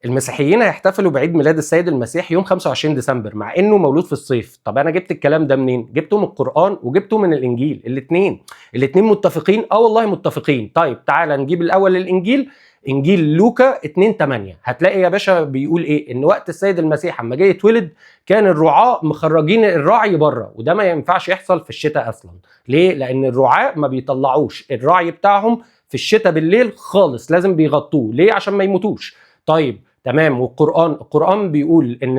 المسيحيين هيحتفلوا بعيد ميلاد السيد المسيح يوم 25 ديسمبر مع انه مولود في الصيف. طب انا جبت الكلام ده منين؟ جبته من القرآن وجبته من الانجيل. الاثنين متفقين. والله متفقين. طيب تعالى نجيب الاول الانجيل. انجيل لوقا 2:8 هتلاقي يا باشا بيقول ايه؟ ان وقت السيد المسيح اما جه يتولد كان الرعاة مخرجين الرعي بره، وده ما ينفعش يحصل في الشتاء اصلا. ليه؟ لان الرعاة ما بيطلعوش الرعي بتاعهم في الشتاء بالليل خالص، لازم بيغطوه. ليه؟ عشان ما يموتوش. طيب تمام. والقرآن بيقول ان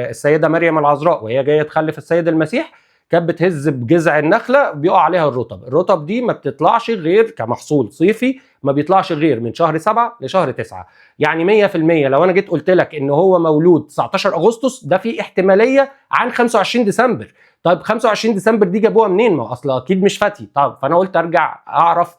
السيدة مريم العذراء وهي جاية تخلف السيد المسيح كانت بتهز بجذع النخلة بيقع عليها الرطب دي ما بتطلعش غير كمحصول صيفي، ما بيطلعش غير من شهر 7 لشهر 9. يعني 100% لو انا جيت قلت لك ان هو مولود 19 اغسطس ده في احتمالية عن 25 ديسمبر. طيب 25 ديسمبر دي جابوها منين؟ ما اصلا اكيد مش فاتي. طب فانا قلت ارجع اعرف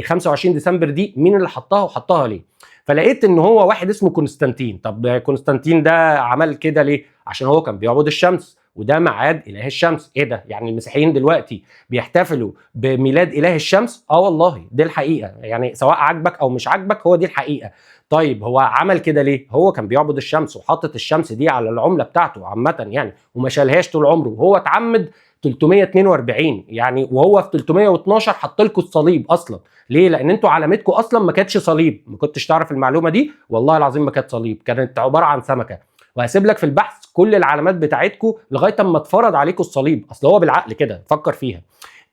25 ديسمبر دي مين اللي حطها وحطها ليه. فلقيت ان هو واحد اسمه كونستانتين. طب كونستانتين ده عمل كده ليه؟ عشان هو كان بيعبد الشمس، وده ميعاد اله الشمس. ايه ده؟ يعني المسيحيين دلوقتي بيحتفلوا بميلاد اله الشمس؟ والله دي الحقيقه، يعني سواء عجبك او مش عجبك هو دي الحقيقه. طيب هو عمل كده ليه؟ هو كان بيعبد الشمس وحاطط الشمس دي على العمله بتاعته عامه يعني، وما شالهاش طول عمره. وهو اتعمد 342 يعني، وهو في 312 حط لكم الصليب اصلا. ليه؟ لان انتوا علامتكم اصلا ما كانتش صليب. ما كنتش تعرف المعلومه دي؟ والله العظيم ما كانت صليب، كانت عباره عن سمكه. وهسيب لك في البحث كل العلامات بتاعتكم لغايه اما اتفرض عليكم الصليب. اصل هو بالعقل كده، فكر فيها.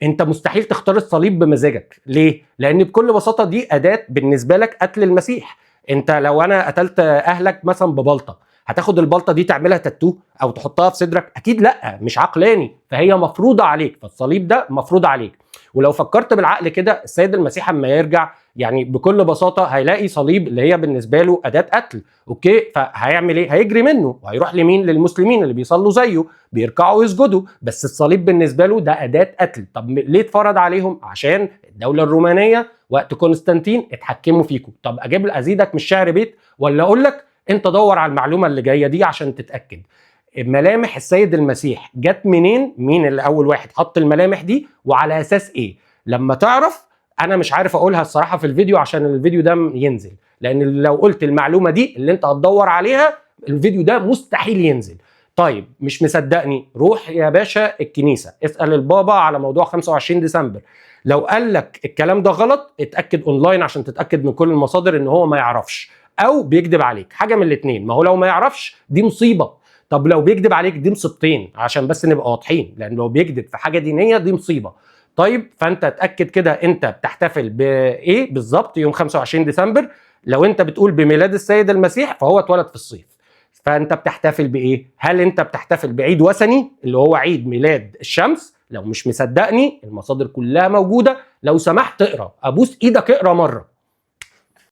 انت مستحيل تختار الصليب بمزاجك. ليه؟ لان بكل بساطه دي اداه بالنسبه لك قتل المسيح. انت لو انا قتلت اهلك مثلا ببلطه، هتاخد البلطه دي تعملها تاتو او تحطها في صدرك؟ اكيد لا، مش عقلاني. فهي مفروضه عليك، فالصليب ده مفروض عليك. ولو فكرت بالعقل كده، السيد المسيح اما يرجع يعني بكل بساطه هيلاقي صليب اللي هي بالنسبه له اداه قتل. اوكي، فهيعمل ايه؟ هيجري منه وهيروح لمين؟ للمسلمين اللي بيصلوا زيه، بيركعوا ويسجدوا. بس الصليب بالنسبه له ده اداه قتل. طب ليه اتفرض عليهم؟ عشان الدوله الرومانيه وقت كونستانتين اتحكموا فيكم. طب اجيب ازيدك من الشعر بيت ولا اقول لك انت دور على المعلومه اللي جايه دي عشان تتاكد. ملامح السيد المسيح جت منين؟ مين اللي اول واحد حط الملامح دي وعلى اساس ايه؟ لما تعرف. انا مش عارف اقولها الصراحه في الفيديو عشان الفيديو ده ينزل، لان لو قلت المعلومه دي اللي انت هتدور عليها الفيديو ده مستحيل ينزل. طيب مش مصدقني؟ روح يا باشا الكنيسه اسال البابا على موضوع 25 ديسمبر. لو قال لك الكلام ده غلط اتاكد اونلاين عشان تتاكد من كل المصادر ان هو ما يعرفش او بيكذب عليك. حاجه من الاثنين. ما هو لو ما يعرفش دي مصيبه، طب لو بيكذب عليك دي مصيبتين، عشان بس نبقى واضحين. لان لو بيكذب في حاجه دينيه دي مصيبه. طيب فانت اتاكد كده انت بتحتفل بايه بالظبط يوم 25 ديسمبر. لو انت بتقول بميلاد السيد المسيح فهو اتولد في الصيف. فانت بتحتفل بايه؟ هل انت بتحتفل بعيد وثني اللي هو عيد ميلاد الشمس؟ لو مش مصدقني المصادر كلها موجوده، لو سمحت اقرا، ابوس ايدك اقرا مره.